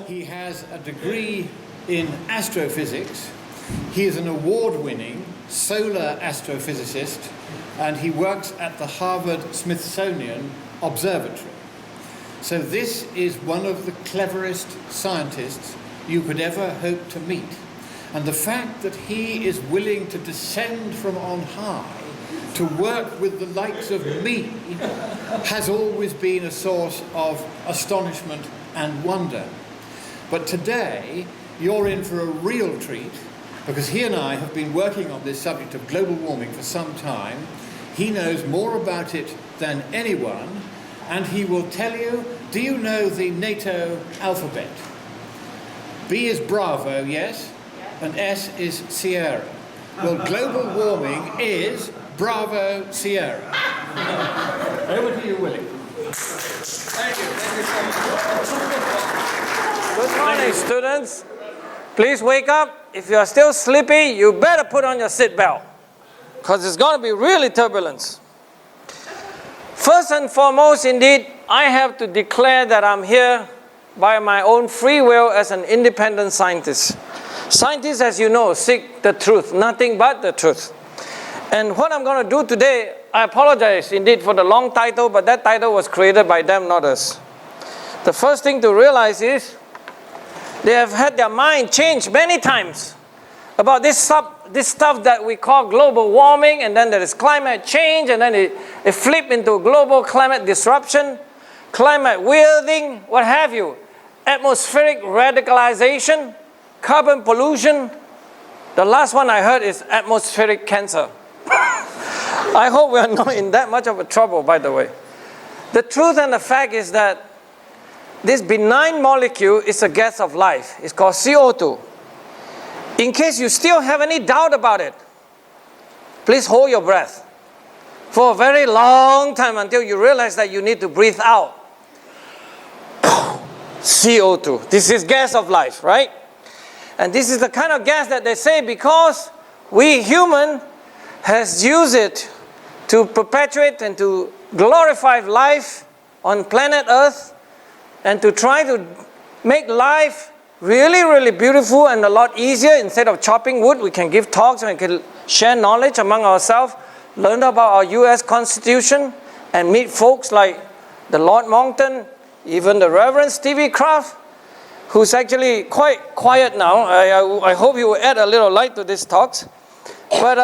He has a degree in astrophysics. He is an award-winning solar astrophysicist, and he works at the Harvard-Smithsonian Observatory. So this is one of the cleverest scientists you could ever hope to meet. And the fact that he is willing to descend from on high to work with the likes of me has always been a source of astonishment and wonder. But today, you're in for a real treat, because he and I have been working on this subject of global warming for some time. He knows more about it than anyone, and he will tell you, do you know the NATO alphabet? B is Bravo, yes? And S is Sierra. Well, global warming is Bravo Sierra. Over to you, Willie. Thank you so much. Good morning, students. Please wake up. If you are still sleepy, you better put on your seatbelt, because it's going to be really turbulence. First and foremost, indeed, I have to declare that I'm here by my own free will as an independent scientist. Scientists, as you know, seek the truth, nothing but the truth. And what I'm going to do today, I apologize indeed for the long title, but that title was created by them, not us. The first thing to realize is they have had their mind changed many times about this stuff that we call global warming, and then there is climate change, and then it flipped into global climate disruption, climate weirding, what have you, atmospheric radicalization, carbon pollution. The last one I heard is atmospheric cancer. I hope we are not in that much of a trouble, by the way. The truth and the fact is that this benign molecule is a gas of life. It's called CO2. In case you still have any doubt about it, please hold your breath for a very long time until you realize that you need to breathe out. CO2. This is gas of life, right? And this is the kind of gas that they say because we human has used it to perpetuate and to glorify life on planet Earth, and to try to make life really, really beautiful and a lot easier. Instead of chopping wood, we can give talks and we can share knowledge among ourselves, learn about our US Constitution, and meet folks like the Lord Monckton, even the Reverend Stevie Kraft, who's actually quite quiet now. I hope he will add a little light to these talks. But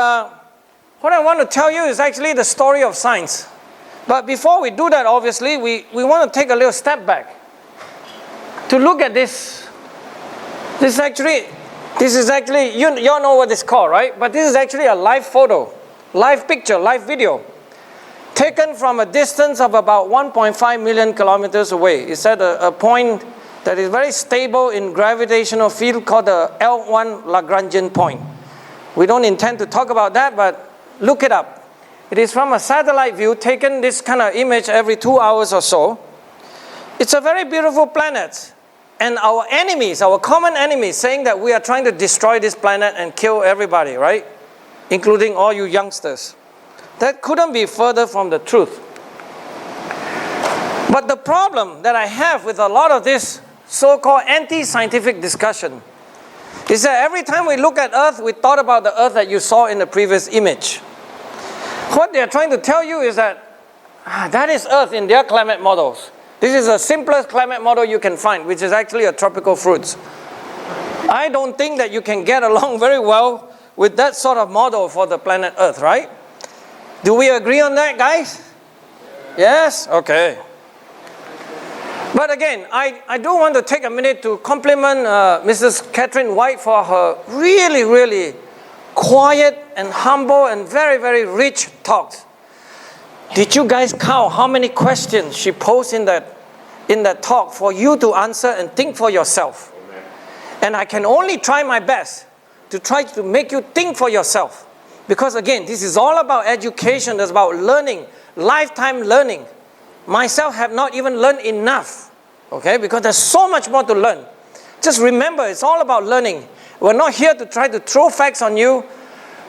what I want to tell you is actually the story of science. But before we do that, obviously, we want to take a little step back to look at this. This is actually, you all know what it's called, right? But this is actually a live photo, live picture, live video, taken from a distance of about 1.5 million kilometers away. It's at a point that is very stable in gravitational field called the L1 Lagrangian point. We don't intend to talk about that, but look it up. It is from a satellite view, taken this kind of image every 2 hours or so. It's a very beautiful planet. And our enemies, our common enemies, saying that we are trying to destroy this planet and kill everybody, right? Including all you youngsters. That couldn't be further from the truth. But the problem that I have with a lot of this so-called anti-scientific discussion is that every time we look at Earth, we thought about the Earth that you saw in the previous image. What they are trying to tell you is that that is Earth in their climate models. This is the simplest climate model you can find, which is actually a tropical fruits. I don't think that you can get along very well with that sort of model for the planet Earth, right? Do we agree on that, guys? Yes? Okay. But again, I do want to take a minute to compliment Mrs. Catherine White for her really, really quiet and humble and very, very rich talks. Did you guys count how many questions she posed in that talk for you to answer and think for yourself? Amen. And I can only try my best to try to make you think for yourself. Because again, this is all about education, it's about learning, lifetime learning. Myself have not even learned enough, okay? Because there's so much more to learn. Just remember, it's all about learning. We're not here to try to throw facts on you.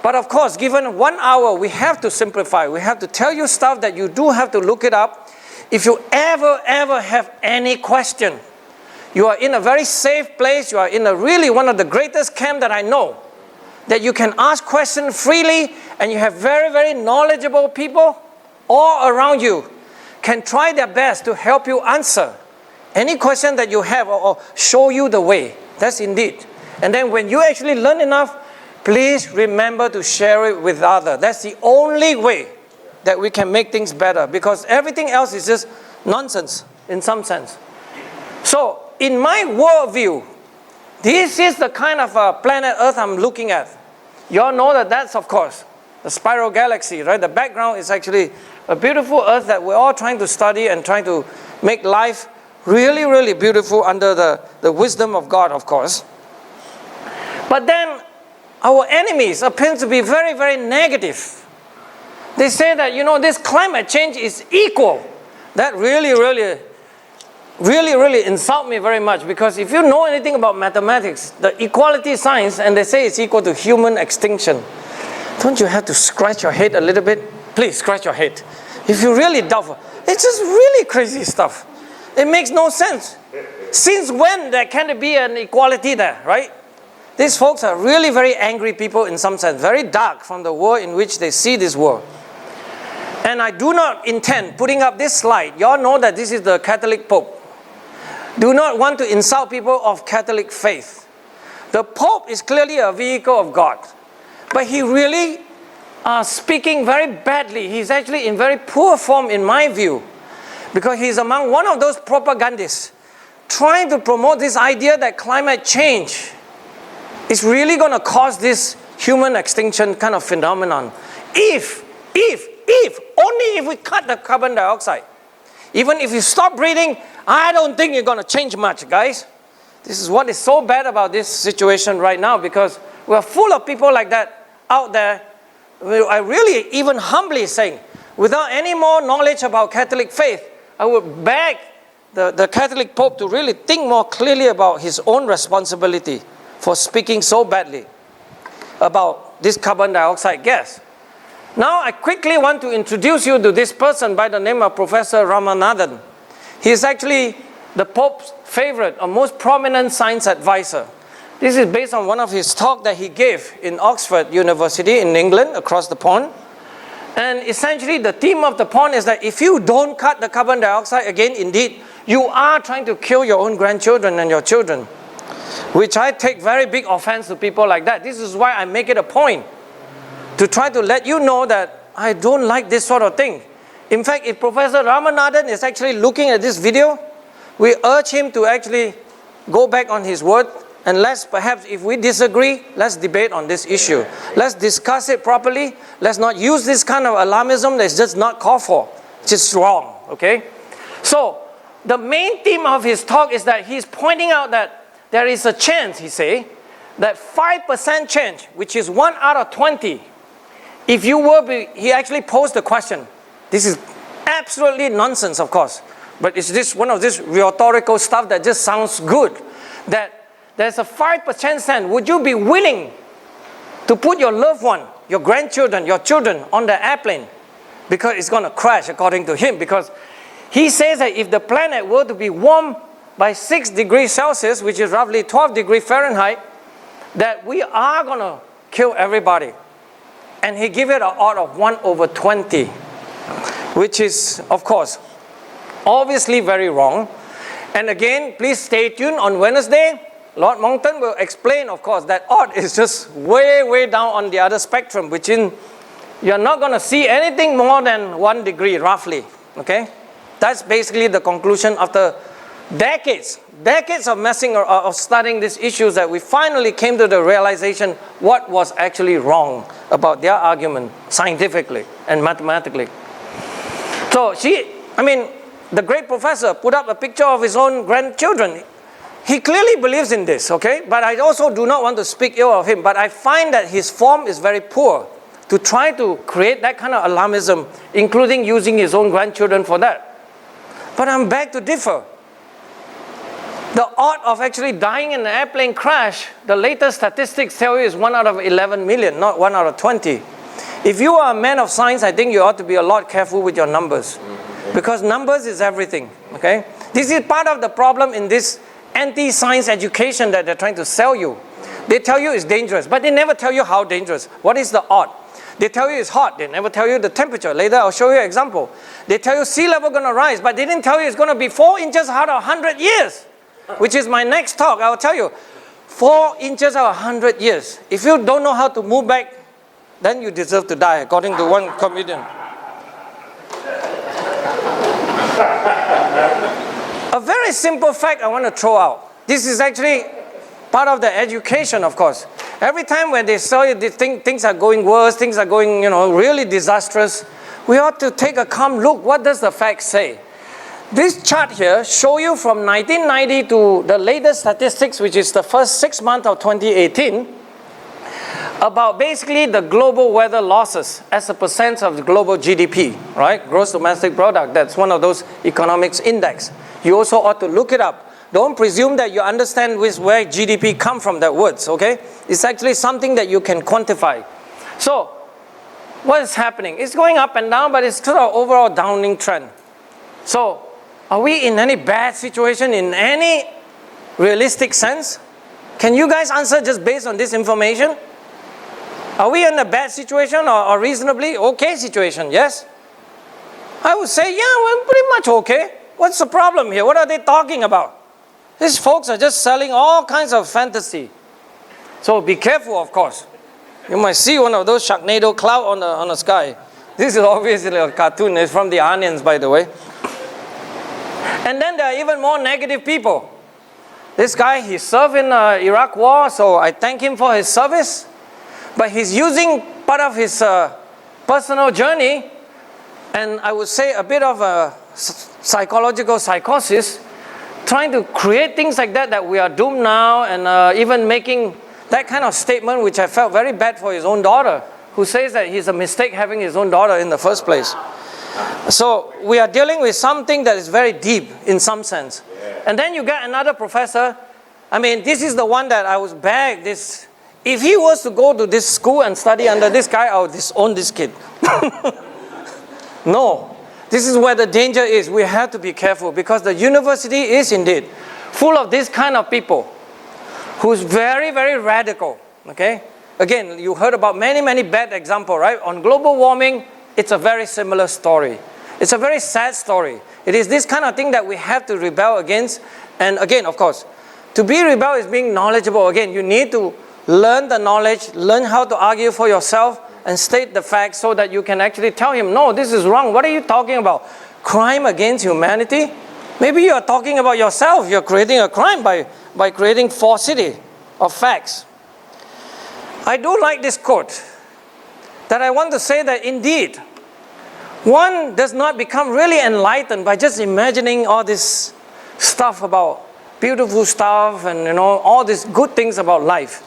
But of course, given 1 hour, we have to simplify. We have to tell you stuff that you do have to look it up. If you ever have any question, You are in a very safe place. You are in a really one of the greatest camp that I know. That you can ask questions freely, and you have very, very knowledgeable people all around you can try their best to help you answer any question that you have, or show you the way. That's indeed. And then when you actually learn enough, please remember to share it with others. That's the only way that we can make things better, because everything else is just nonsense in some sense. So, in my worldview, this is the kind of planet Earth I'm looking at. You all know that that's, of course, the spiral galaxy, right? The background is actually a beautiful Earth that we're all trying to study and trying to make life really, really beautiful under the wisdom of God, of course. But then, our enemies appear to be very, very negative. They say that, this climate change is equal. That really insult me very much, because if you know anything about mathematics, the equality science, and they say it's equal to human extinction, don't you have to scratch your head a little bit? Please scratch your head. If you really doubt, it's just really crazy stuff. It makes no sense. Since when there can be an equality there, right? These folks are really very angry people in some sense, very dark from the world in which they see this world. And I do not intend putting up this slide. You all know that this is the Catholic Pope. Do not want to insult people of Catholic faith. The Pope is clearly a vehicle of God. But he really speaking very badly. He's actually in very poor form in my view. Because he's among one of those propagandists trying to promote this idea that climate change is really going to cause this human extinction kind of phenomenon. Only if we cut the carbon dioxide. Even if you stop breathing, I don't think you're going to change much, guys. This is what is so bad about this situation right now, because we're full of people like that out there. I really, even humbly saying, without any more knowledge about Catholic faith, I would beg the Catholic Pope to really think more clearly about his own responsibility for speaking so badly about this carbon dioxide gas. Now, I quickly want to introduce you to this person by the name of Professor Ramanathan. He is actually the Pope's favorite or most prominent science advisor. This is based on one of his talks that he gave in Oxford University in England, across the pond. And essentially, the theme of the pond is that if you don't cut the carbon dioxide, again, indeed, you are trying to kill your own grandchildren and your children, which I take very big offense to people like that. This is why I make it a point to try to let you know that I don't like this sort of thing. In fact, if Professor Ramanathan is actually looking at this video, we urge him to actually go back on his word, and let's perhaps, if we disagree, let's debate on this issue. Let's discuss it properly. Let's not use this kind of alarmism that's just not called for. It's just wrong, okay? So, the main theme of his talk is that he's pointing out that there is a chance, he say, that 5% chance, which is 1 out of 20, if you he actually posed the question. This is absolutely nonsense, of course, but it's just one of this rhetorical stuff that just sounds good. That there's a 5% chance, would you be willing to put your loved one, your grandchildren, your children on the airplane? Because it's going to crash, according to him. Because he says that if the planet were to be warmed by 6 degrees Celsius, which is roughly 12 degrees Fahrenheit, that we are going to kill everybody. And he gave it an odd of 1/20, which is, of course, obviously very wrong. And again, please stay tuned on Wednesday. Lord Monckton will explain, of course, that odd is just way, way down on the other spectrum, which in you're not going to see anything more than 1 degree, roughly. Okay? That's basically the conclusion after decades of messing or of studying these issues, that we finally came to the realization what was actually wrong about their argument scientifically and mathematically. So the great professor put up a picture of his own grandchildren. He clearly believes in this, okay? But I also do not want to speak ill of him, but I find that his form is very poor to try to create that kind of alarmism, including using his own grandchildren for that. But I'm back to differ. The odds of actually dying in an airplane crash, the latest statistics tell you is 1 out of 11 million, not 1 out of 20. If you are a man of science, I think you ought to be a lot careful with your numbers. Because numbers is everything, okay? This is part of the problem in this anti-science education that they're trying to sell you. They tell you it's dangerous, but they never tell you how dangerous. What is the odd? They tell you it's hot. They never tell you the temperature. Later, I'll show you an example. They tell you sea level going to rise, but they didn't tell you it's going to be 4 inches out of 100 years, which is my next talk. I'll tell you, 4 inches out of 100 years. If you don't know how to move back, then you deserve to die, according to one comedian. A very simple fact I want to throw out. This is actually part of the education, of course. Every time when they say you they think things are going worse, things are going, really disastrous, we ought to take a calm look. What does the fact say? This chart here shows you from 1990 to the latest statistics, which is the first 6 months of 2018, about basically the global weather losses as a percent of the global GDP, right? Gross domestic product. That's one of those economics index. You also ought to look it up. Don't presume that you understand where GDP come from, that words, okay? It's actually something that you can quantify. So, what is happening? It's going up and down, but it's still an overall downing trend. So, are we in any bad situation in any realistic sense? Can you guys answer just based on this information? Are we in a bad situation or reasonably okay situation? Yes? I would say, yeah, we're pretty much okay. What's the problem here? What are they talking about? These folks are just selling all kinds of fantasy. So be careful, of course. You might see one of those Sharknado cloud on the sky. This is obviously a cartoon. It's from the Onions, by the way. And then there are even more negative people. This guy, he served in the Iraq war, so I thank him for his service. But he's using part of his personal journey, and I would say a bit of a psychological psychosis, trying to create things like that we are doomed now, and even making that kind of statement, which I felt very bad for his own daughter, who says that he's a mistake having his own daughter in the first place. So we are dealing with something that is very deep in some sense. And then you get another professor. I mean, this is the one that I was begged this. If he was to go to this school and study under this guy, I would disown this kid. No. This is where the danger is. We have to be careful because the university is indeed full of this kind of people who's very, very radical. Okay? Again, you heard about many, many bad examples, right? On global warming, it's a very similar story. It's a very sad story. It is this kind of thing that we have to rebel against. And again, of course, to be rebel is being knowledgeable. Again, you need to learn the knowledge, learn how to argue for yourself, and state the facts so that you can actually tell him, no, this is wrong. What are you talking about? Crime against humanity? Maybe you are talking about yourself. You're creating a crime by creating falsity of facts. I do like this quote that I want to say that indeed, one does not become really enlightened by just imagining all this stuff about beautiful stuff and all these good things about life.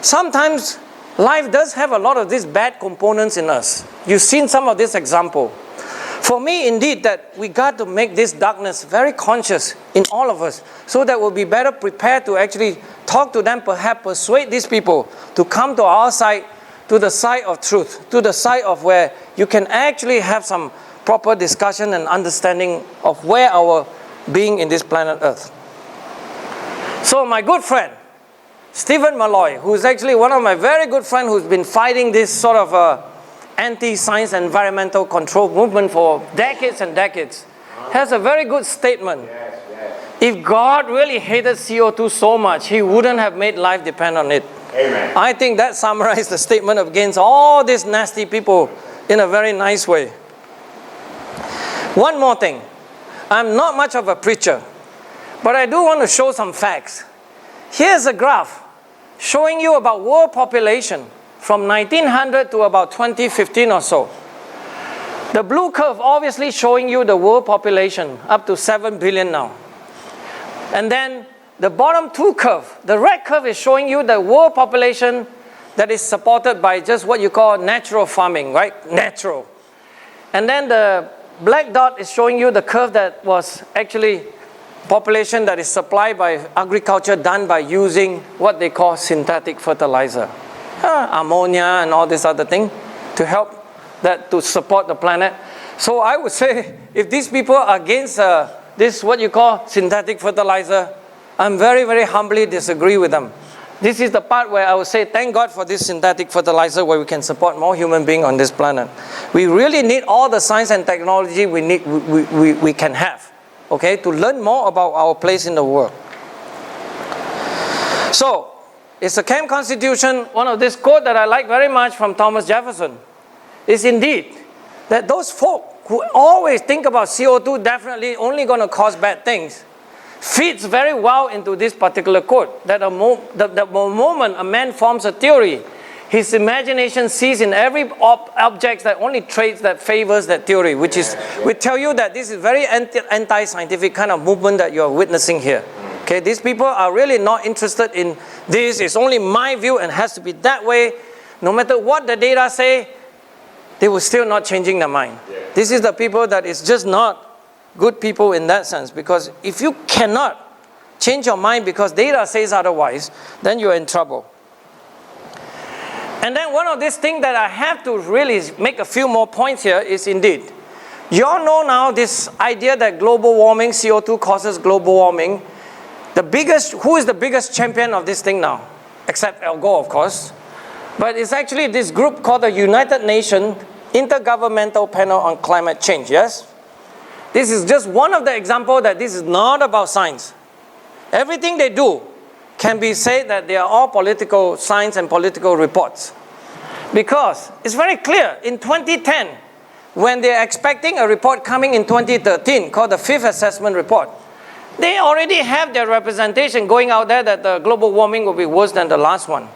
Sometimes life does have a lot of these bad components in us. You've seen some of this example. For me, indeed, that we got to make this darkness very conscious in all of us so that we'll be better prepared to actually talk to them, perhaps persuade these people to come to our side, to the side of truth, to the side of where you can actually have some proper discussion and understanding of where our being in this planet Earth. So my good friend, Stephen Malloy, who is actually one of my very good friends who's been fighting this sort of anti-science environmental control movement for decades and decades, has a very good statement. If God really hated CO2 so much, He wouldn't have made life depend on it. Amen. I think that summarizes the statement against all these nasty people in a very nice way. One more thing. I'm not much of a preacher, but I do want to show some facts. Here's a graph showing you about world population from 1900 to about 2015 or so. The blue curve obviously showing you the world population up to 7 billion now. And then the bottom two curve, the red curve is showing you the world population that is supported by just what you call natural farming, right? Natural. And then the black dot is showing you the curve that was actually population that is supplied by agriculture done by using what they call synthetic fertilizer. Ammonia and all this other thing to help that to support the planet. So I would say if these people are against this what you call synthetic fertilizer, I'm very, very humbly disagree with them. This is the part where I would say, thank God for this synthetic fertilizer where we can support more human beings on this planet. We really need all the science and technology we can have, okay, to learn more about our place in the world. So, it's a camp constitution. One of this quote that I like very much from Thomas Jefferson is indeed that those folk who always think about CO2 definitely only going to cause bad things fits very well into this particular quote, that the moment a man forms a theory, his imagination sees in every object that only traits that favors that theory, which is, we tell you that this is very anti-scientific kind of movement that you're witnessing here. Okay, these people are really not interested in this. It's only my view and has to be that way. No matter what the data say, they will still not changing their mind. This is the people that is just not good people in that sense, because if you cannot change your mind because data says otherwise, then you're in trouble. And then one of these things that I have to really make a few more points here is indeed, you all know now this idea that global warming, CO2 causes global warming. Who is the biggest champion of this thing now? Except Al Gore, of course. But it's actually this group called the United Nations Intergovernmental Panel on Climate Change, yes? This is just one of the examples that this is not about science. Everything they do can be said that they are all political science and political reports. Because it's very clear, in 2010, when they're expecting a report coming in 2013 called the Fifth Assessment Report, they already have their representation going out there that the global warming will be worse than the last one.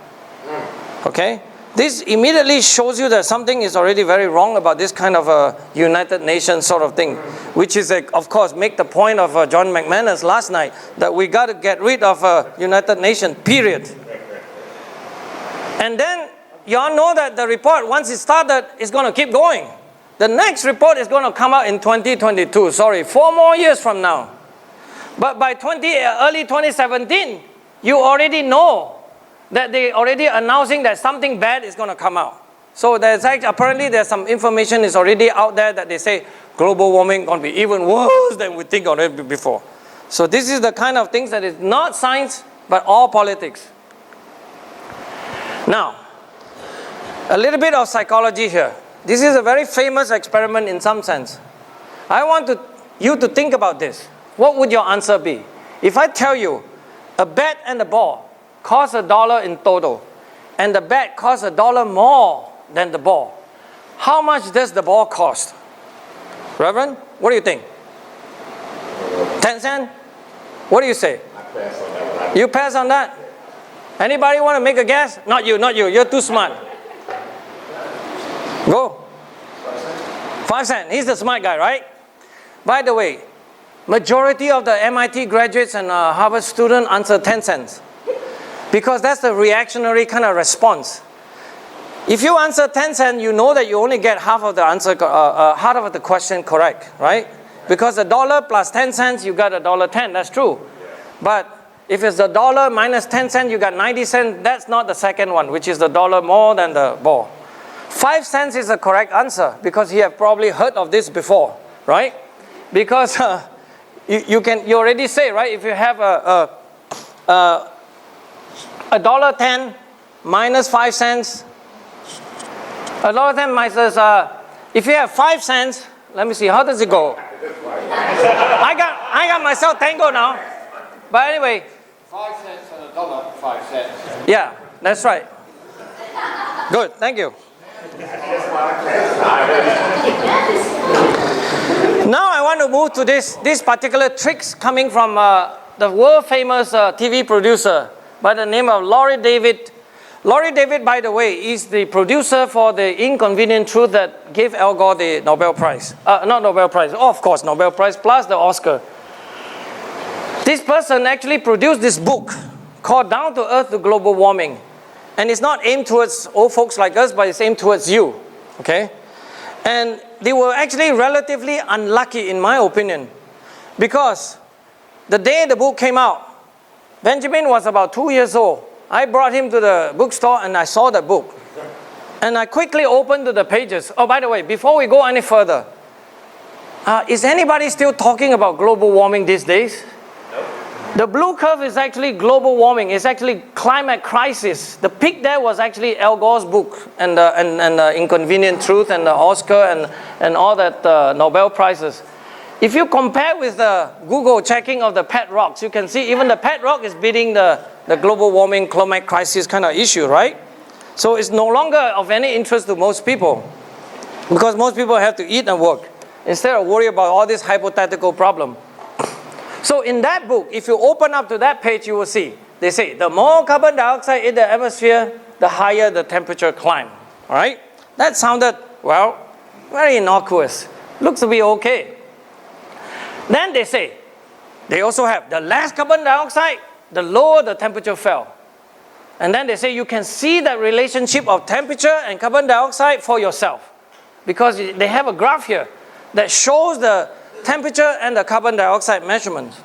Okay? This immediately shows you that something is already very wrong about this kind of a United Nations sort of thing, which is, of course, make the point of John McManus last night, that we got to get rid of United Nations, period. And then, you all know that the report, once it started, is going to keep going. The next report is going to come out in 2022, 4 more years from now. But by early 2017, you already know that they already announcing that something bad is going to come out. So apparently there's some information is already out there that they say global warming going to be even worse than we think already before. So this is the kind of things that is not science, but all politics. Now, a little bit of psychology here. This is a very famous experiment in some sense. I want you to think about this. What would your answer be? If I tell you a bat and a ball cost $1 in total, and the bat costs $1 more than the ball, how much does the ball cost? Reverend, what do you think? 10 cents? What do you say? I pass on that one. You pass on that? Anybody want to make a guess? Not you. You're too smart. Go. 5 cents. He's the smart guy, right? By the way, majority of the MIT graduates and Harvard students answer 10 cents. Because that's the reactionary kind of response. If you answer 10 cents, you know that you only get half of the answer, half of the question correct, right? Because $1 plus 10 cents, you got $1.10. That's true. But if it's $1 minus 10 cents, you got 90 cents. That's not the second one, which is $1 more than the ball. 5 cents is the correct answer because you have probably heard of this before, right? Because you already say, right? If you have $1.10 minus 5 cents, $1.10 minus, if you have 5 cents, let me see, how does it go? I got myself tangled now. But anyway. 5 cents and $1, 5 cents. Yeah, that's right. Good, thank you. Now I want to move to this particular tricks coming from the world famous TV producer by the name of Laurie David. Laurie David, by the way, is the producer for The Inconvenient Truth that gave Al Gore the Nobel Prize. Not Nobel Prize, of course, Nobel Prize plus the Oscar. This person actually produced this book called Down to Earth to Global Warming. And it's not aimed towards old folks like us, but it's aimed towards you, okay? And they were actually relatively unlucky, in my opinion, because the day the book came out, Benjamin was about 2 years old. I brought him to the bookstore and I saw the book. And I quickly opened to the pages. Oh, by the way, before we go any further, is anybody still talking about global warming these days? Nope. The blue curve is actually global warming. It's actually climate crisis. The peak there was actually Al Gore's book and Inconvenient Truth and the Oscar and all that Nobel Prizes. If you compare with the Google checking of the pet rocks, you can see even the pet rock is beating the global warming climate crisis kind of issue, right? So it's no longer of any interest to most people because most people have to eat and work instead of worry about all this hypothetical problem. So in that book, if you open up to that page, you will see, they say, the more carbon dioxide in the atmosphere, the higher the temperature climb. All right? That sounded, well, very innocuous. Looks to be okay. Then they say, they also have the less carbon dioxide, the lower the temperature fell. And then they say you can see that relationship of temperature and carbon dioxide for yourself. Because they have a graph here that shows the temperature and the carbon dioxide measurements.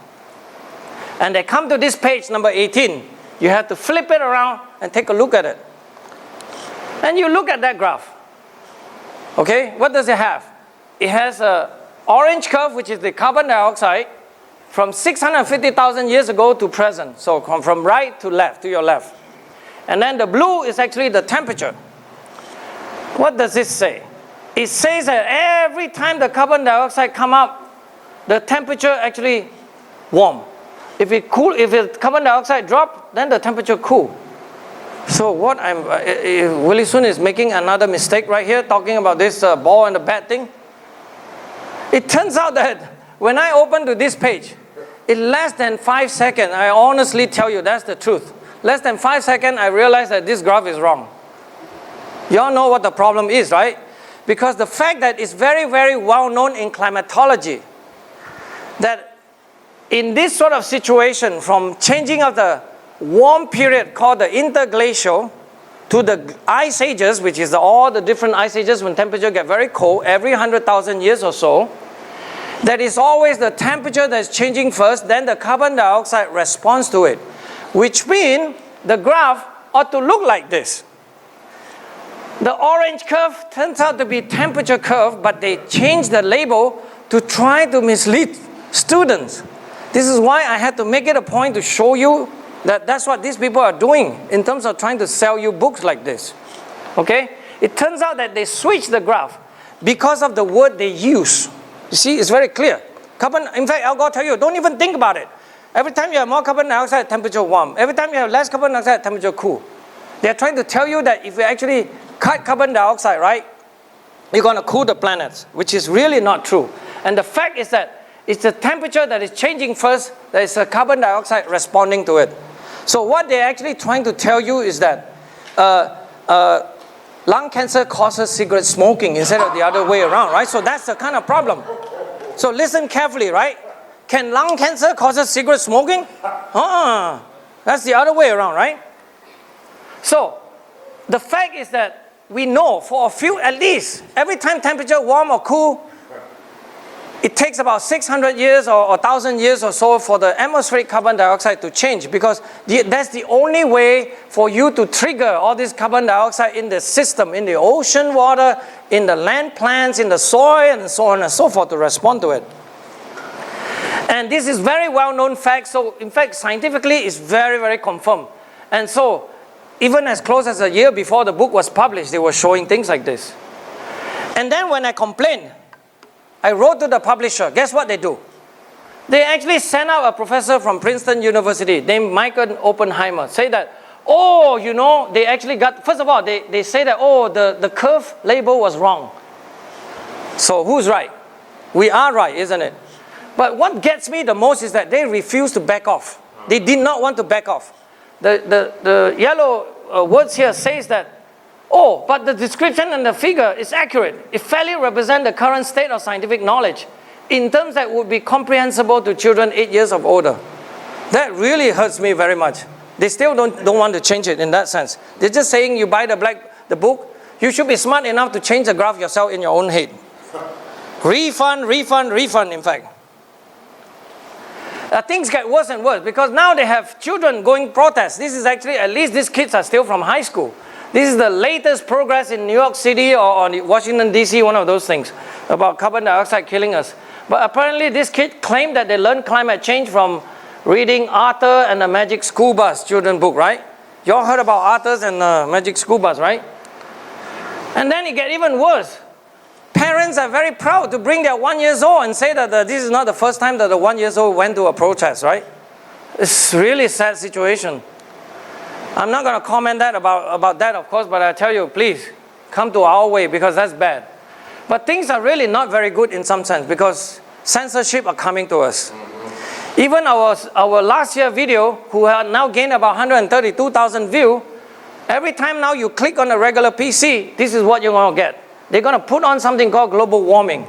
And they come to this page, number 18. You have to flip it around and take a look at it. And you look at that graph. Okay, what does it have? It has an orange curve, which is the carbon dioxide, from 650,000 years ago to present. So from right to left, to your left. And then the blue is actually the temperature. What does this say? It says that every time the carbon dioxide come up, the temperature actually warm. If the carbon dioxide drop, then the temperature cool. So what Willie soon is making another mistake right here, talking about this ball and the bat thing. It turns out that when I open to this page, in less than 5 seconds, I honestly tell you that's the truth. Less than 5 seconds, I realize that this graph is wrong. You all know what the problem is, right? Because the fact that it's very, very well known in climatology that in this sort of situation, from changing of the warm period called the interglacial to the ice ages, which is all the different ice ages when temperature get very cold, every 100,000 years or so, that is always the temperature that's changing first, then the carbon dioxide responds to it. Which means the graph ought to look like this. The orange curve turns out to be temperature curve, but they changed the label to try to mislead students. This is why I had to make it a point to show you that that's what these people are doing in terms of trying to sell you books like this. Okay? It turns out that they switched the graph because of the word they use. You see, it's very clear. In fact, Al Gore tell you, don't even think about it. Every time you have more carbon dioxide, temperature warm. Every time you have less carbon dioxide, temperature cool. They're trying to tell you that if you actually cut carbon dioxide, right, you're going to cool the planets, which is really not true. And the fact is that it's the temperature that is changing first, there is a carbon dioxide responding to it. So what they're actually trying to tell you is that lung cancer causes cigarette smoking instead of the other way around, right? So that's the kind of problem. So listen carefully, right? Can lung cancer cause cigarette smoking? That's the other way around, right? So the fact is that we know for a few, at least, every time temperature warm or cool, it takes about 600 years or 1,000 years or so for the atmospheric carbon dioxide to change, because that's the only way for you to trigger all this carbon dioxide in the system, in the ocean water, in the land plants, in the soil, and so on and so forth to respond to it. And this is very well-known fact. So in fact, scientifically, it's very, very confirmed. And so even as close as a year before the book was published, they were showing things like this. And then when I complained, I wrote to the publisher. Guess what they do? They actually sent out a professor from Princeton University named Michael Oppenheimer, say that, oh, you know, they actually got, first of all, they say that, oh, the curve label was wrong. So who's right? We are right, isn't it? But what gets me the most is that they refuse to back off. They did not want to back off. The yellow words here says that, oh, but the description and the figure is accurate. It fairly represents the current state of scientific knowledge in terms that would be comprehensible to children 8 years of older. That really hurts me very much. They still don't want to change it in that sense. They're just saying you buy the book, you should be smart enough to change the graph yourself in your own head. Refund, refund, refund, in fact. Things get worse and worse because now they have children going protest. This is actually, at least these kids are still from high school. This is the latest progress in New York City or Washington, D.C., one of those things, about carbon dioxide killing us. But apparently this kid claimed that they learned climate change from reading Arthur and the Magic School Bus children book, right? You all heard about Arthur's and the Magic School Bus, right? And then it gets even worse. Parents are very proud to bring their 1 year old and say that this is not the first time that the 1 year old went to a protest, right? It's really a sad situation. I'm not going to comment about that, of course, but I tell you, please, come to our way because that's bad. But things are really not very good in some sense because censorship are coming to us. Even our last year video, who have now gained about 132,000 views, every time now you click on a regular PC, this is what you're going to get. They're going to put on something called global warming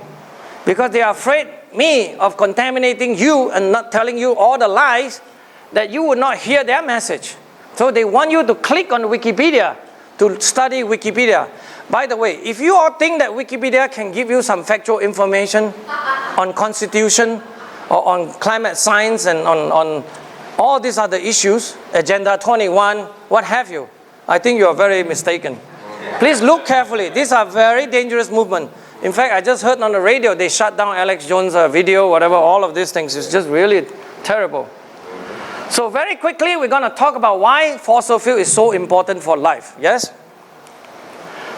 because they are afraid me of contaminating you and not telling you all the lies that you would not hear their message. So they want you to click on Wikipedia to study Wikipedia. By the way, if you all think that Wikipedia can give you some factual information on Constitution or on climate science and on all these other issues, Agenda 21, what have you, I think you are very mistaken. Please look carefully. These are very dangerous movements. In fact, I just heard on the radio they shut down Alex Jones' video, whatever, all of these things. It's just really terrible. So very quickly, we're going to talk about why fossil fuel is so important for life. Yes?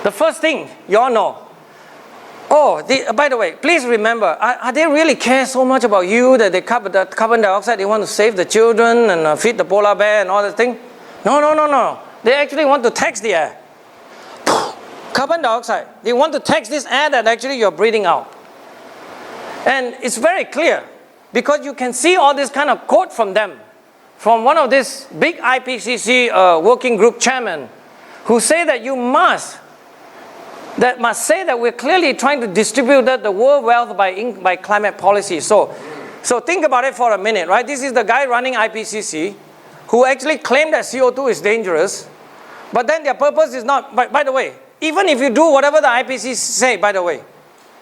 The first thing, you all know. Oh, by the way, please remember, are they really care so much about you that they cover the carbon dioxide, they want to save the children and feed the polar bear and all that thing? No. They actually want to tax the air. Carbon dioxide. They want to tax this air that actually you're breathing out. And it's very clear because you can see all this kind of quote from them. From one of this big IPCC working group chairman who say that must say that we're clearly trying to distribute the world wealth by climate policy. So think about it for a minute, right? This is the guy running IPCC who actually claimed that CO2 is dangerous, but then their purpose is not, by the way, even if you do whatever the IPCC say, by the way,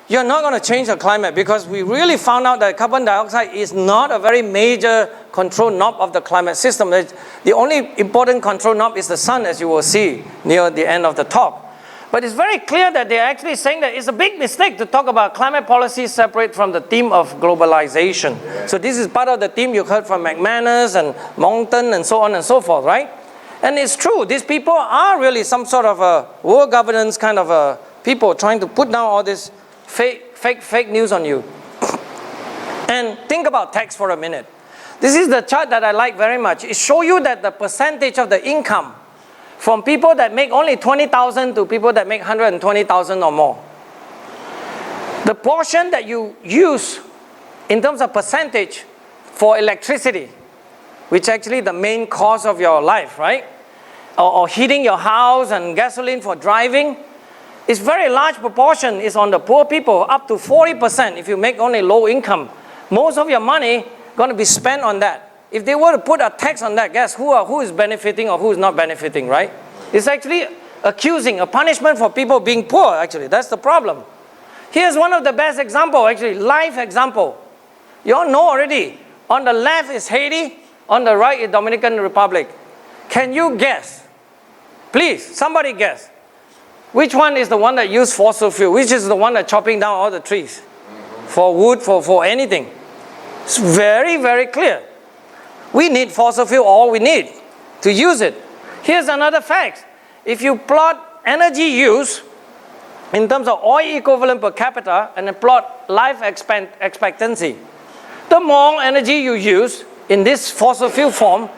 you're not going to change the climate because we really found out that carbon dioxide is not a very major control knob of the climate system. The only important control knob is the sun, as you will see near the end of the talk. But it's very clear that they're actually saying that it's a big mistake to talk about climate policy separate from the theme of globalization. Yeah. So this is part of the theme you heard from McManus and Monckton and so on and so forth, right? And it's true, these people are really some sort of a world governance kind of people trying to put down all this fake news on you. And think about tax for a minute. This is the chart that I like very much. It shows you that the percentage of the income from people that make only 20,000 to people that make 120,000 or more. The portion that you use in terms of percentage for electricity, which actually the main cause of your life, right? Or heating your house and gasoline for driving, is very large proportion is on the poor people, up to 40% if you make only low income. Most of your money going to be spent on that. If they were to put a tax on that, guess who is benefiting or who is not benefiting, right? It's actually accusing, a punishment for people being poor, actually. That's the problem. Here's one of the best example, actually, live example. You all know already. On the left is Haiti, on the right is Dominican Republic. Can you guess? Please, somebody guess. Which one is the one that uses fossil fuel? Which is the one that's chopping down all the trees? For wood, for anything. It's very, very clear. We need fossil fuel, all we need to use it. Here's another fact. If you plot energy use in terms of oil equivalent per capita and then plot life expectancy, the more energy you use in this fossil fuel form,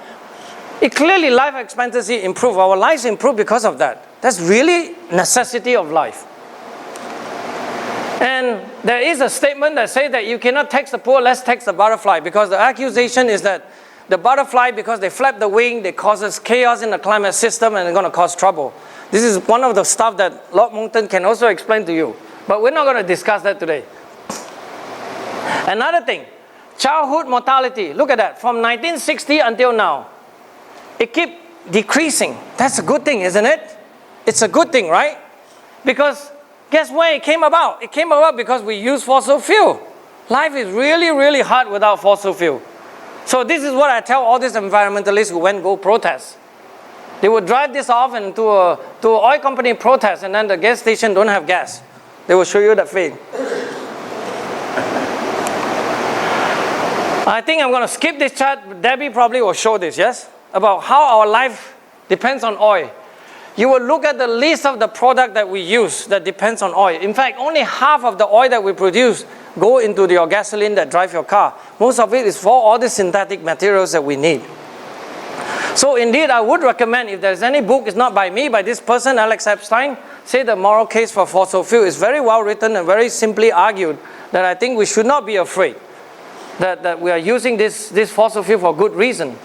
it clearly life expectancy improve. Our lives improve because of that. That's really necessity of life. And there is a statement that says that you cannot tax the poor, let's tax the butterfly, because the accusation is that the butterfly, because they flap the wing, they causes chaos in the climate system and it's going to cause trouble. This is one of the stuff that Lord Monckton can also explain to you. But we're not going to discuss that today. Another thing, childhood mortality. Look at that. From 1960 until now, it keeps decreasing. That's a good thing, isn't it? It's a good thing, right? Because guess where it came about? It came about because we use fossil fuel. Life is really, really hard without fossil fuel. So this is what I tell all these environmentalists who went go protest. They would drive this off and to an oil company protest, and then the gas station don't have gas. They will show you that fake. I think I'm going to skip this chart. Debbie probably will show this, yes? About how our life depends on oil. You will look at the list of the product that we use that depends on oil. In fact, only half of the oil that we produce go into your gasoline that drive your car. Most of it is for all the synthetic materials that we need. So indeed, I would recommend, if there's any book, it's not by me, by this person, Alex Epstein, say the moral case for fossil fuel. It's very well written and very simply argued that I think we should not be afraid that we are using this fossil fuel for good reason.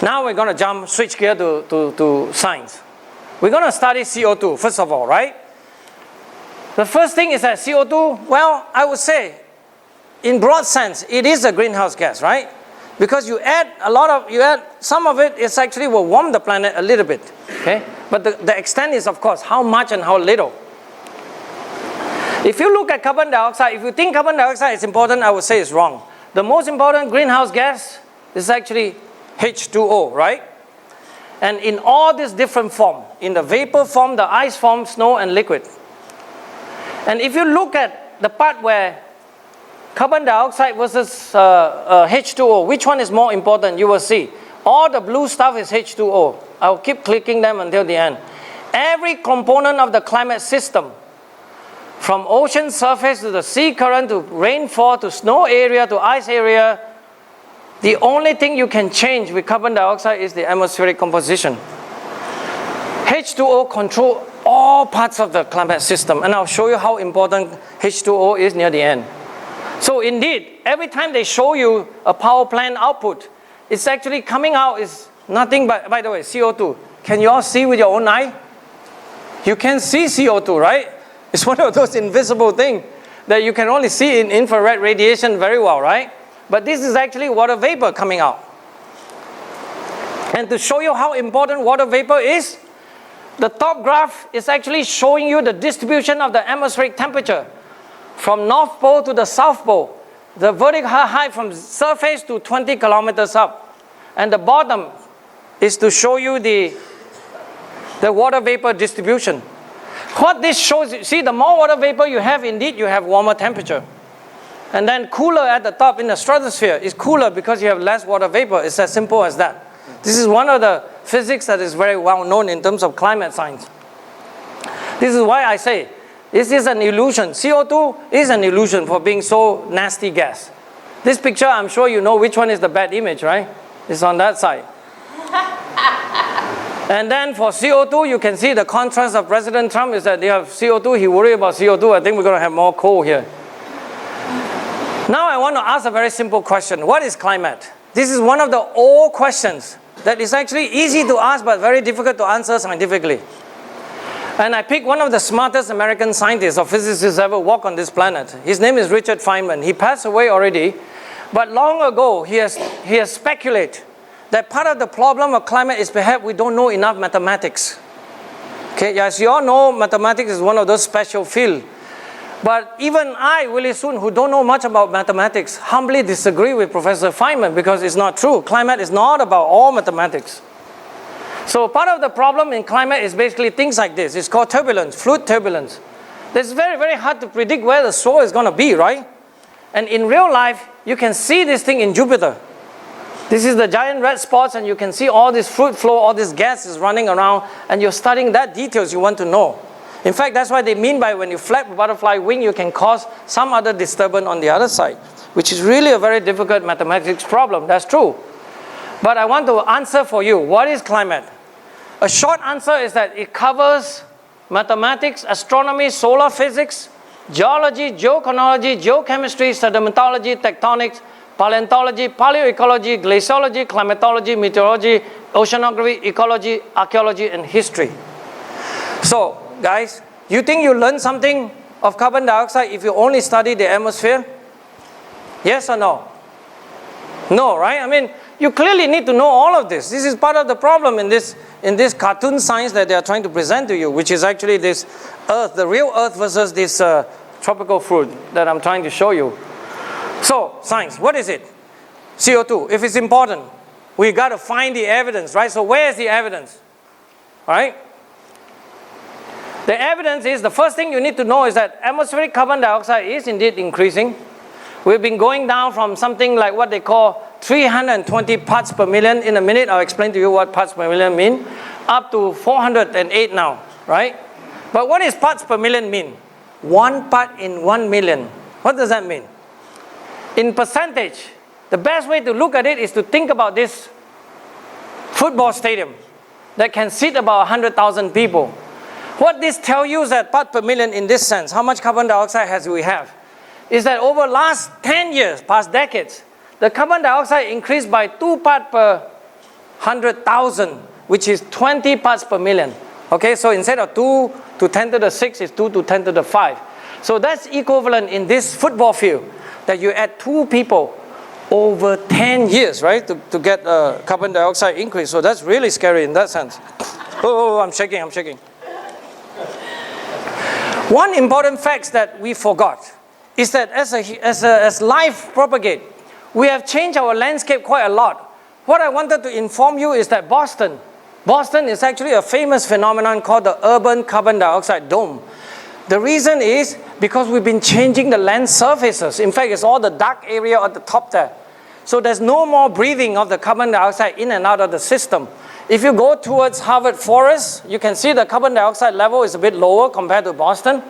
Now we're going to switch gear to science. We're going to study CO2, first of all, right? The first thing is that CO2, well, I would say, in broad sense, it is a greenhouse gas, right? Because you add some of it is actually will warm the planet a little bit, okay? But the extent is, of course, how much and how little. If you look at carbon dioxide, if you think carbon dioxide is important, I would say it's wrong. The most important greenhouse gas is actually H2O, right? And in all these different forms, in the vapor form, the ice form, snow, and liquid. And if you look at the part where carbon dioxide versus H2O, which one is more important, you will see. All the blue stuff is H2O. I'll keep clicking them until the end. Every component of the climate system, from ocean surface to the sea current to rainfall to snow area to ice area, the only thing you can change with carbon dioxide is the atmospheric composition. H2O controls all parts of the climate system, and I'll show you how important H2O is near the end. So indeed, every time they show you a power plant output, it's actually coming out is nothing but, by the way, CO2. Can you all see with your own eye? You can see CO2, right? It's one of those invisible things that you can only see in infrared radiation very well, right? But this is actually water vapor coming out. And to show you how important water vapor is, the top graph is actually showing you the distribution of the atmospheric temperature from North Pole to the South Pole. The vertical height from surface to 20 kilometers up. And the bottom is to show you the water vapor distribution. What this shows, see, the more water vapor you have, indeed, you have warmer temperature. And then cooler at the top in the stratosphere is cooler because you have less water vapor. It's as simple as that. This is one of the physics that is very well known in terms of climate science. This is why I say this is an illusion. CO2 is an illusion for being so nasty gas. This picture, I'm sure you know which one is the bad image, right? It's on that side. And then for CO2, you can see the contrast of President Trump is that they have CO2, he worries about CO2. I think we're going to have more coal here. Now I want to ask a very simple question. What is climate? This is one of the old questions that is actually easy to ask but very difficult to answer scientifically. And I picked one of the smartest American scientists or physicists ever walked on this planet. His name is Richard Feynman. He passed away already, but long ago he has speculated that part of the problem of climate is perhaps we don't know enough mathematics. Okay, as you all know, mathematics is one of those special fields. But even I, Willie Soon, who don't know much about mathematics, humbly disagree with Professor Feynman because it's not true. Climate is not about all mathematics. So part of the problem in climate is basically things like this. It's called turbulence, fluid turbulence. It's very, very hard to predict where the soil is going to be, right? And in real life, you can see this thing in Jupiter. This is the giant red spots, and you can see all this fluid flow, all this gas is running around, and you're studying that details you want to know. In fact, that's what they mean by when you flap a butterfly wing, you can cause some other disturbance on the other side, which is really a very difficult mathematics problem. That's true. But I want to answer for you, what is climate? A short answer is that it covers mathematics, astronomy, solar physics, geology, geochronology, geochemistry, sedimentology, tectonics, paleontology, paleoecology, glaciology, climatology, meteorology, oceanography, ecology, archaeology, and history. So, guys, you think you learn something of carbon dioxide if you only study the atmosphere? Yes or no? No, right? I mean, you clearly need to know all of this. This is part of the problem in this cartoon science that they are trying to present to you, which is actually this Earth, the real Earth versus this tropical fruit that I'm trying to show you. So, science, what is it? CO2. If it's important, we got to find the evidence, right? So where is the evidence? All right? The evidence is, the first thing you need to know is that atmospheric carbon dioxide is indeed increasing. We've been going down from something like what they call 320 parts per million. In a minute, I'll explain to you what parts per million mean. Up to 408 now, right? But what does parts per million mean? 1 part in 1 million. What does that mean? In percentage, the best way to look at it is to think about this football stadium that can seat about 100,000 people. What this tells you is that part per million in this sense, how much carbon dioxide has we have, is that over last 10 years, past decades, the carbon dioxide increased by 2 parts per 100,000, which is 20 parts per million. Okay, so instead of 2 to 10 to the 6, it's 2 to 10 to the 5. So that's equivalent in this football field, that you add 2 people over 10 years, right, to get a carbon dioxide increase. So that's really scary in that sense. Oh, I'm shaking. One important fact that we forgot is that as life propagates, we have changed our landscape quite a lot. What I wanted to inform you is that Boston is actually a famous phenomenon called the urban carbon dioxide dome. The reason is because we've been changing the land surfaces. In fact, it's all the dark area at the top there. So there's no more breathing of the carbon dioxide in and out of the system. If you go towards Harvard Forest, you can see the carbon dioxide level is a bit lower compared to Boston.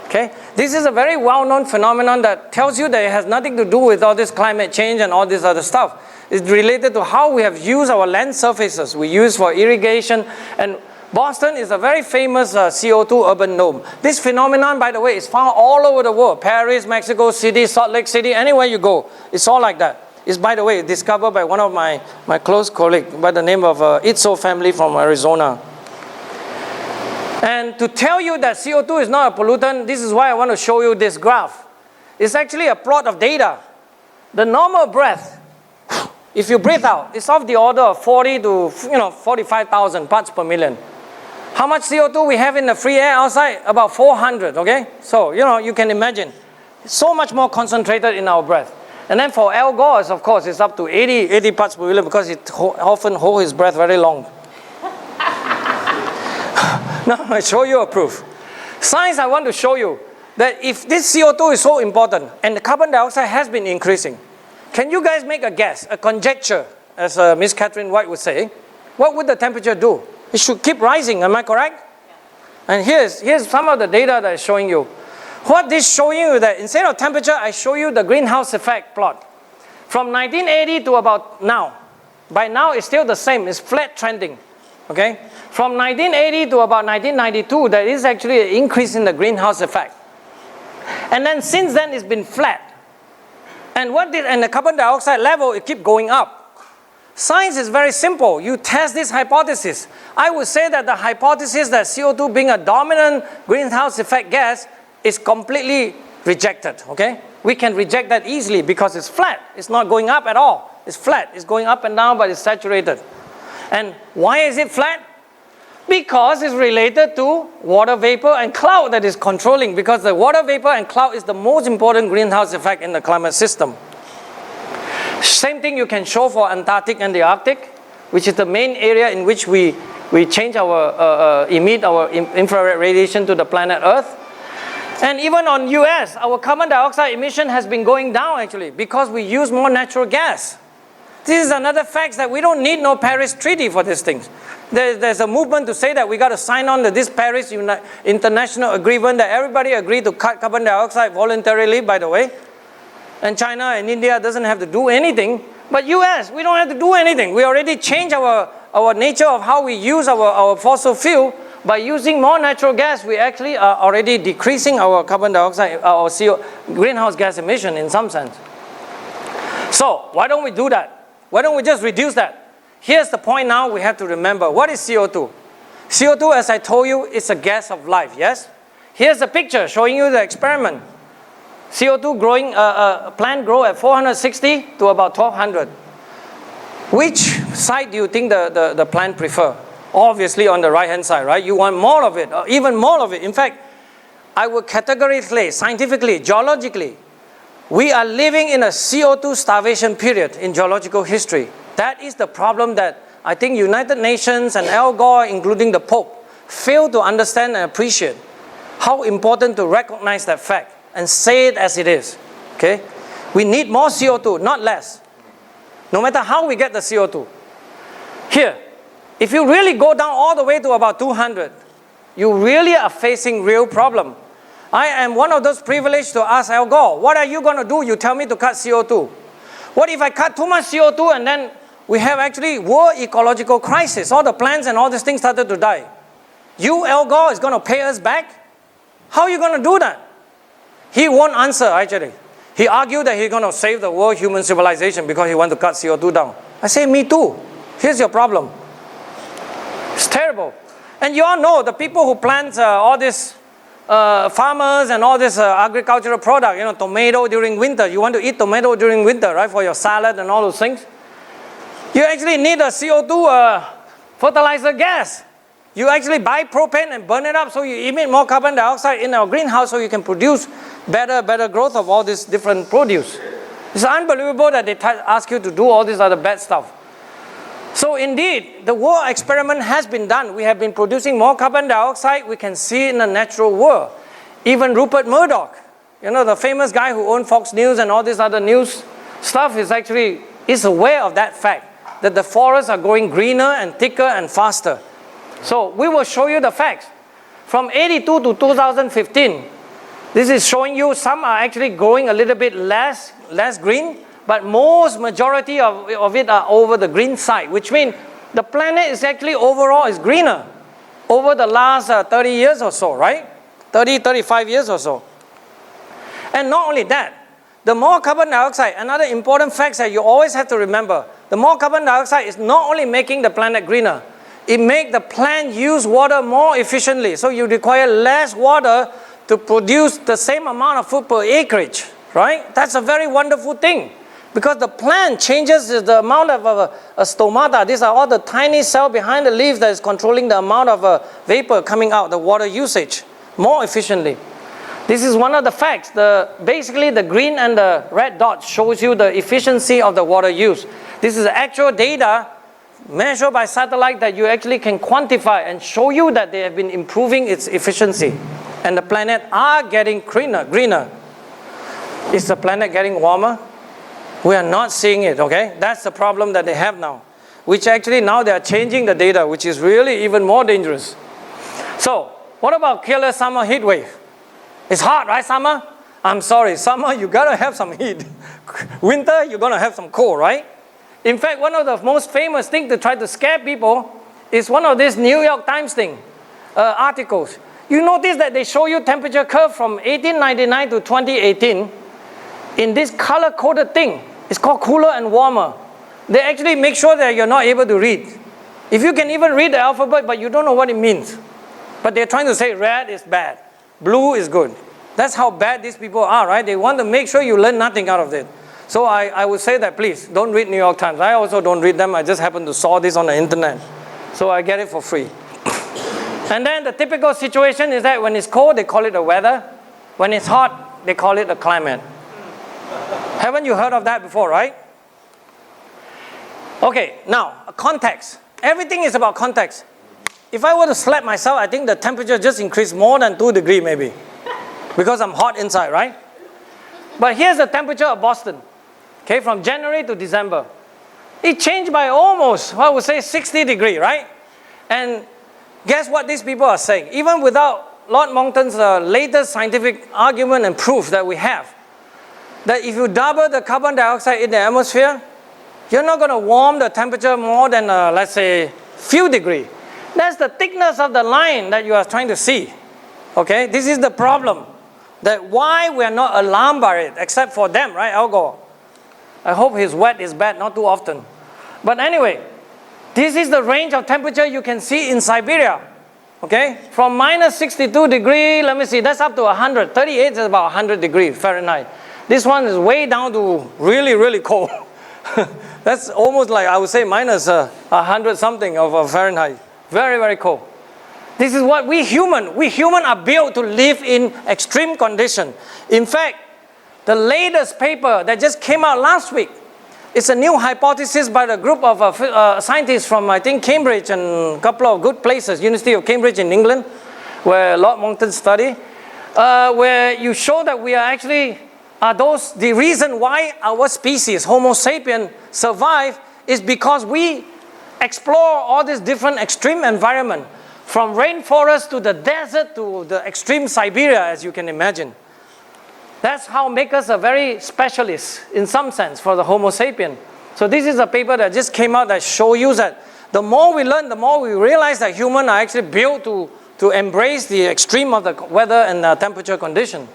Okay? This is a very well-known phenomenon that tells you that it has nothing to do with all this climate change and all this other stuff. It's related to how we have used our land surfaces. We use for irrigation, and Boston is a very famous CO2 urban dome. This phenomenon, by the way, is found all over the world. Paris, Mexico City, Salt Lake City, anywhere you go. It's all like that. It's, by the way, discovered by one of my close colleagues by the name of Itzo family from Arizona. And to tell you that CO2 is not a pollutant, this is why I want to show you this graph. It's actually a plot of data. The normal breath, if you breathe out, it's of the order of 40 to 45,000 parts per million. How much CO2 we have in the free air outside? About 400, okay? So, you can imagine. It's so much more concentrated in our breath. And then for Al Gore, of course, it's up to 80 parts per million because he often holds his breath very long. Now, I show you a proof. Science, I want to show you that if this CO2 is so important and the carbon dioxide has been increasing, can you guys make a guess, a conjecture, as Miss Catherine White would say? What would the temperature do? It should keep rising, am I correct? And here's some of the data that is showing you. What this showing you that instead of temperature, I show you the greenhouse effect plot. From 1980 to about now. By now, it's still the same. It's flat trending. Okay? From 1980 to about 1992, there is actually an increase in the greenhouse effect. And then since then, it's been flat. And the carbon dioxide level, it keeps going up. Science is very simple. You test this hypothesis. I would say that the hypothesis that CO2 being a dominant greenhouse effect gas is completely rejected, okay? We can reject that easily because it's flat. It's not going up at all. It's flat. It's going up and down, but it's saturated. And why is it flat? Because it's related to water vapor and cloud that is controlling, because the water vapor and cloud is the most important greenhouse effect in the climate system. Same thing you can show for Antarctic and the Arctic, which is the main area in which we change emit our infrared radiation to the planet Earth. And even on US, our carbon dioxide emission has been going down actually because we use more natural gas. This is another fact that we don't need no Paris Treaty for these things. There's a movement to say that we got to sign on to this Paris international agreement that everybody agreed to cut carbon dioxide voluntarily, by the way. And China and India doesn't have to do anything. But US, we don't have to do anything. We already changed our nature of how we use our fossil fuel. By using more natural gas, we actually are already decreasing our carbon dioxide, our greenhouse gas emission in some sense. So why don't we do that? Why don't we just reduce that? Here's the point now we have to remember. What is CO2? CO2, as I told you, is a gas of life, yes? Here's a picture showing you the experiment. CO2 growing, plant grow at 460 to about 1200. Which side do you think the plant prefer? Obviously on the right-hand side, right? You want more of it, or even more of it. In fact, I would categorically, scientifically, geologically, we are living in a CO2 starvation period in geological history. That is the problem that I think United Nations and Al Gore, including the Pope, fail to understand and appreciate. How important to recognize that fact and say it as it is. Okay? We need more CO2, not less. No matter how we get the CO2. Here, if you really go down all the way to about 200, you really are facing real problem. I am one of those privileged to ask Al Gore, what are you going to do? You tell me to cut CO2. What if I cut too much CO2 and then we have actually world ecological crisis? All the plants and all these things started to die. You, Al Gore, is going to pay us back? How are you going to do that? He won't answer, actually. He argued that he's going to save the world human civilization because he wants to cut CO2 down. I say, me too. Here's your problem. It's terrible. And you all know the people who plant all these farmers and all this agricultural product, tomato during winter. You want to eat tomato during winter, right, for your salad and all those things. You actually need a CO2 fertilizer gas. You actually buy propane and burn it up so you emit more carbon dioxide in our greenhouse so you can produce better growth of all this different produce. It's unbelievable that they ask you to do all this other bad stuff. So indeed, the world experiment has been done. We have been producing more carbon dioxide. We can see it in the natural world. Even Rupert Murdoch, the famous guy who owned Fox News and all this other news stuff, is aware of that fact, that the forests are growing greener and thicker and faster. So we will show you the facts. From 82 to 2015, this is showing you some are actually growing a little bit less green, but majority of it are over the green side, which means the planet is actually overall is greener over the last 30 years or so, right? 35 years or so. And not only that, the more carbon dioxide, another important fact that you always have to remember, the more carbon dioxide is not only making the planet greener, it makes the plant use water more efficiently. So you require less water to produce the same amount of food per acreage, right? That's a very wonderful thing. Because the plant changes the amount of a stomata. These are all the tiny cells behind the leaves that is controlling the amount of vapor coming out, the water usage, more efficiently. This is one of the facts. Basically, the green and the red dot shows you the efficiency of the water use. This is actual data measured by satellite that you actually can quantify and show you that they have been improving its efficiency. And the planet are getting greener. Is the planet getting warmer? We are not seeing it, okay? That's the problem that they have now. Which actually now they are changing the data, which is really even more dangerous. So, what about killer summer heat wave? It's hot, right, summer? I'm sorry, summer you gotta have some heat. Winter, you're gonna have some cold, right? In fact, one of the most famous things to try to scare people is one of these New York Times articles. You notice that they show you temperature curve from 1899 to 2018 in this color-coded thing. It's called cooler and warmer. They actually make sure that you're not able to read. If you can even read the alphabet, but you don't know what it means. But they're trying to say red is bad, blue is good. That's how bad these people are, right? They want to make sure you learn nothing out of it. So I would say that please, don't read New York Times. I also don't read them. I just happen to saw this on the internet. So I get it for free. And then the typical situation is that when it's cold, they call it the weather. When it's hot, they call it the climate. Haven't you heard of that before, right? Okay, now, context. Everything is about context. If I were to slap myself, I think the temperature just increased more than 2 degrees maybe. Because I'm hot inside, right? But here's the temperature of Boston. Okay, from January to December. It changed by almost, I would say, 60 degrees, right? And guess what these people are saying? Even without Lord Monckton's latest scientific argument and proof that we have, that if you double the carbon dioxide in the atmosphere, you're not going to warm the temperature more than, let's say, few degrees. That's the thickness of the line that you are trying to see. Okay, this is the problem. That why we are not alarmed by it, except for them, right, Al Gore? I hope his wet is bad, not too often. But anyway, this is the range of temperature you can see in Siberia. Okay, from minus 62 degrees, let me see, that's up to 100. 38 is about 100 degrees Fahrenheit. This one is way down to really, really cold. That's almost like, I would say, minus 100 something of Fahrenheit. Very, very cold. This is what we human are built to live in extreme condition. In fact, the latest paper that just came out last week, it's a new hypothesis by the group of scientists from, I think, Cambridge and a couple of good places, University of Cambridge in England, where Lord Monckton studied, where you show that we are actually are the reason why our species, Homo sapien, survive is because we explore all these different extreme environment, from rainforest to the desert to the extreme Siberia, as you can imagine. That's how make us a very specialist, in some sense, for the Homo sapien. So this is a paper that just came out that show you that the more we learn, the more we realize that humans are actually built to embrace the extreme of the weather and temperature condition.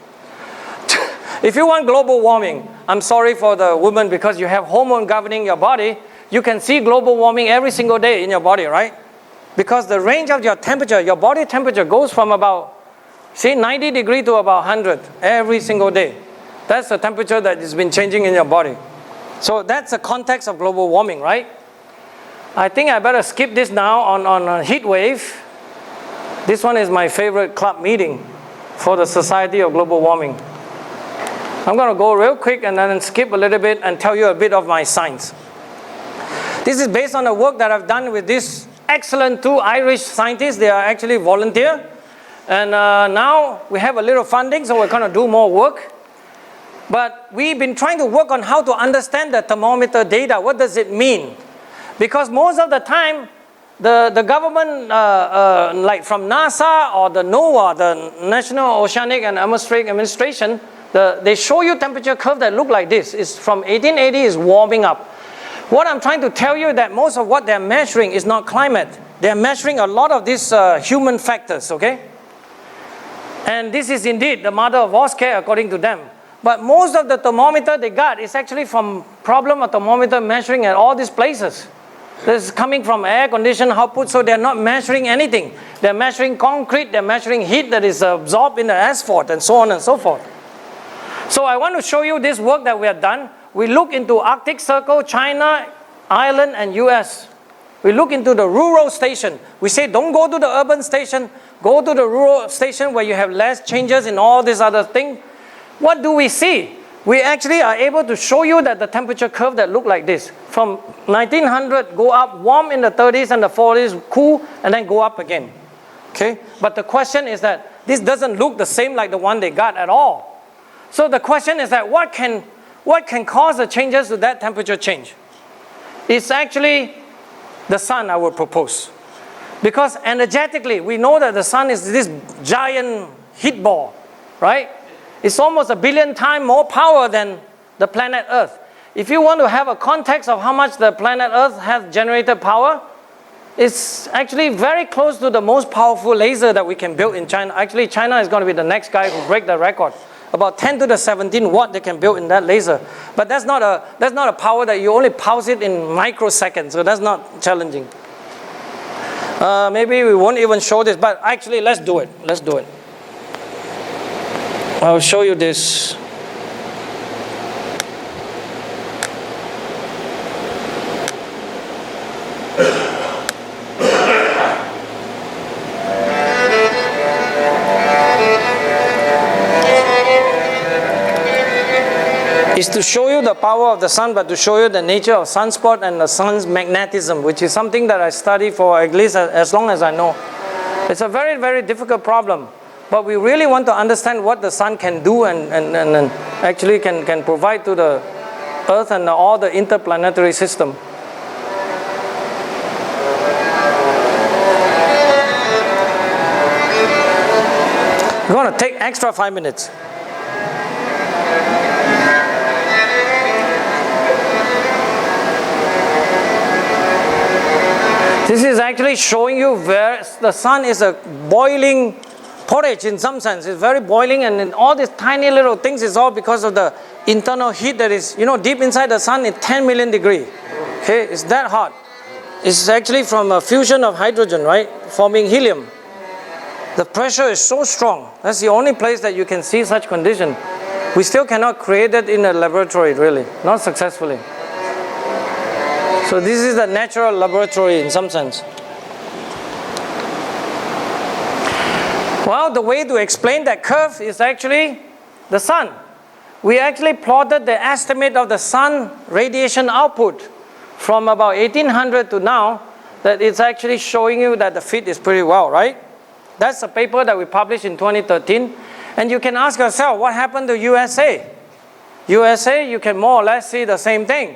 If you want global warming, I'm sorry for the woman, because you have hormone governing your body, you can see global warming every single day in your body, right? Because the range of your temperature, your body temperature goes from about, say, 90 degrees to about 100 every single day. That's the temperature that has been changing in your body. So that's the context of global warming, right? I think I better skip this now on a heat wave. This one is my favorite club meeting for the Society of Global Warming. I'm going to go real quick and then skip a little bit and tell you a bit of my science. This is based on the work that I've done with these excellent 2 Irish scientists. They are actually volunteer. And now we have a little funding, so we're going to do more work. But we've been trying to work on how to understand the thermometer data. What does it mean? Because most of the time, the government, like from NASA or the NOAA, the National Oceanic and Atmospheric Administration, they show you temperature curve that look like this. It's from 1880 is warming up. What I'm trying to tell you is that most of what they're measuring is not climate. They're measuring a lot of these human factors, okay? And this is indeed the mother of all scare according to them. But most of the thermometer they got is actually from problem of thermometer measuring at all these places. This is coming from air conditioned output, so they're not measuring anything. They're measuring concrete, they're measuring heat that is absorbed in the asphalt, and so on and so forth. So I want to show you this work that we have done. We look into Arctic Circle, China, Ireland, and US. We look into the rural station. We say don't go to the urban station, go to the rural station where you have less changes in all these other things. What do we see? We actually are able to show you that the temperature curve that look like this. From 1900, go up, warm in the 30s and the 40s, cool, and then go up again. Okay? But the question is that this doesn't look the same like the one they got at all. So the question is that what can cause the changes to that temperature change? It's actually the sun, I would propose. Because energetically, we know that the sun is this giant heat ball, right? It's almost 1 billion times more power than the planet Earth. If you want to have a context of how much the planet Earth has generated power, it's actually very close to the most powerful laser that we can build in China. Actually, China is going to be the next guy who break the record. About 10 to the 17 watt they can build in that laser. But that's not a power that you only pulse it in microseconds, so that's not challenging. Maybe we won't even show this, but actually let's do it. Let's do it. I'll show you this. Is to show you the power of the sun, but to show you the nature of sunspot and the sun's magnetism, which is something that I study for at least as long as I know. It's a very, very difficult problem, but we really want to understand what the sun can do and actually can provide to the Earth and all the interplanetary system. We're going to take extra 5 minutes. This is actually showing you where the sun is a boiling porridge in some sense. It's very boiling, and in all these tiny little things is all because of the internal heat that is, deep inside the sun is 10 million degrees. Okay, it's that hot. It's actually from a fusion of hydrogen, right? Forming helium. The pressure is so strong. That's the only place that you can see such condition. We still cannot create it in a laboratory, really. Not successfully. So this is the natural laboratory in some sense. Well, the way to explain that curve is actually the sun. We actually plotted the estimate of the sun radiation output from about 1800 to now, that it's actually showing you that the fit is pretty well, right? That's a paper that we published in 2013. And you can ask yourself, what happened to USA? USA, you can more or less see the same thing.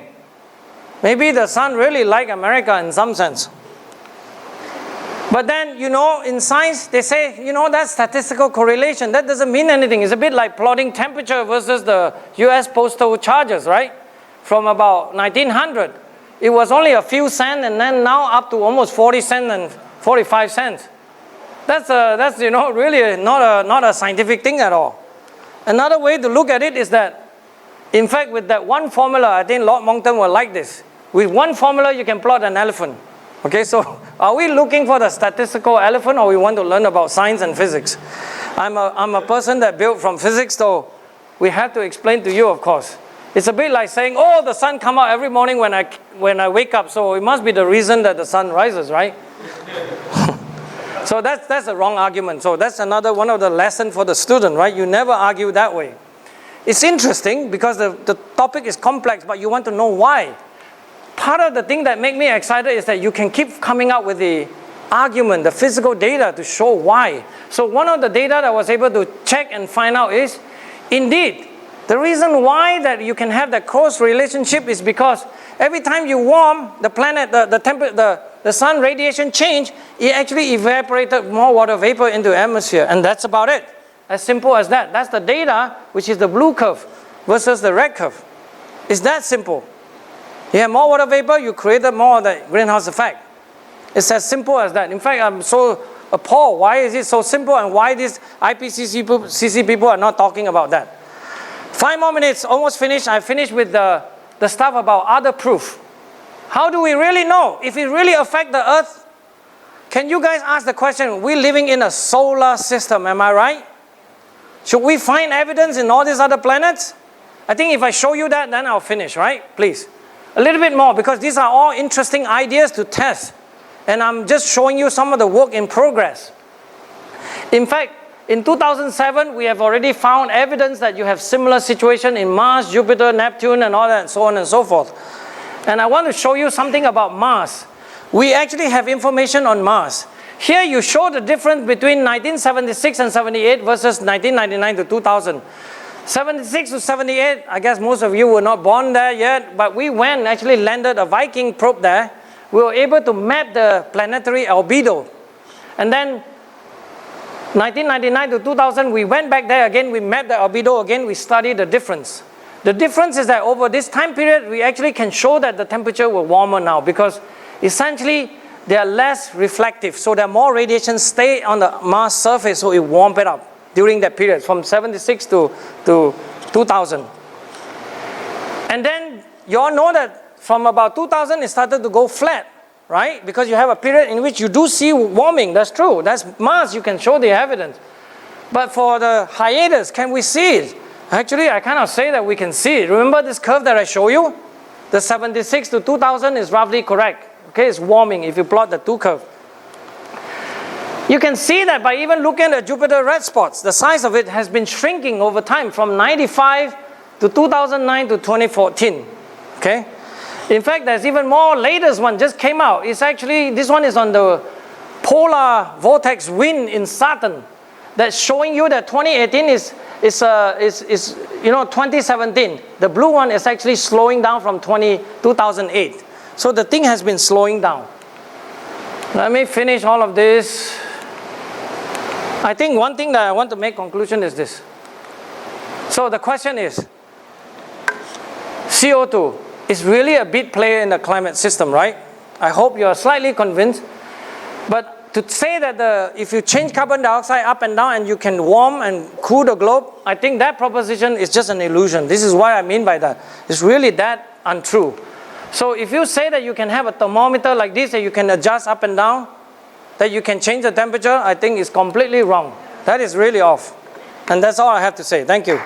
Maybe the sun really like America in some sense. But then, in science, they say, that's statistical correlation. That doesn't mean anything. It's a bit like plotting temperature versus the US postal charges, right? From about 1900, it was only a few cents, and then now up to almost 40 cents and 45 cents. That's really not a scientific thing at all. Another way to look at it is that, in fact, with that one formula, I think Lord Monckton will like this. With one formula, you can plot an elephant. Okay, so are we looking for the statistical elephant, or we want to learn about science and physics? I'm a person that built from physics, so we have to explain to you, of course. It's a bit like saying, oh, the sun comes out every morning when I wake up, so it must be the reason that the sun rises, right? So that's a wrong argument. So that's another one of the lessons for the student, right? You never argue that way. It's interesting because the topic is complex, but you want to know why. Part of the thing that makes me excited is that you can keep coming up with the argument, the physical data to show why. So one of the data that I was able to check and find out is, indeed, the reason why that you can have that close relationship is because every time you warm the planet, the sun radiation change, it actually evaporated more water vapor into the atmosphere, and that's about it. As simple as that. That's the data, which is the blue curve versus the red curve. It's that simple. You have more water vapor, you created more of the greenhouse effect. It's as simple as that. In fact, I'm so appalled. Why is it so simple, and why these IPCC people are not talking about that? 5 more minutes, almost finished. I finished with the stuff about other proof. How do we really know if it really affects the Earth? Can you guys ask the question, we're living in a solar system, am I right? Should we find evidence in all these other planets? I think if I show you that, then I'll finish, right? Please. A little bit more, because these are all interesting ideas to test. And I'm just showing you some of the work in progress. In fact, in 2007, we have already found evidence that you have similar situation in Mars, Jupiter, Neptune, and all that, and so on and so forth. And I want to show you something about Mars. We actually have information on Mars. Here you show the difference between 1976 and 78 versus 1999 to 2000. 76 to 78, I guess most of you were not born there yet, but we actually landed a Viking probe there. We were able to map the planetary albedo. And then 1999 to 2000, we went back there again, we mapped the albedo again, we studied the difference. The difference is that over this time period, we actually can show that the temperature will warmer now, because essentially they are less reflective. So there are more radiation stay on the Mars surface, so it warms it up during that period from 76 to 2000. And then you all know that from about 2000, it started to go flat, right? Because you have a period in which you do see warming. That's true. That's Mars. You can show the evidence. But for the hiatus, can we see it? Actually, I cannot say that we can see it. Remember this curve that I show you? The 76 to 2000 is roughly correct. Okay, it's warming if you plot the two curves. You can see that by even looking at Jupiter red spots, the size of it has been shrinking over time from 95 to 2009 to 2014. Okay? In fact, there's even more latest one just came out. It's actually, this one is on the polar vortex wind in Saturn. That's showing you that 2018 is 2017. The blue one is actually slowing down from 2008. So the thing has been slowing down. Let me finish all of this. I think one thing that I want to make conclusion is this. So the question is, CO2 is really a big player in the climate system, right? I hope you are slightly convinced. But to say that if you change carbon dioxide up and down and you can warm and cool the globe, I think that proposition is just an illusion. This is what I mean by that. It's really that untrue. So if you say that you can have a thermometer like this and you can adjust up and down, that you can change the temperature, I think is completely wrong. That is really off. And that's all I have to say. Thank you.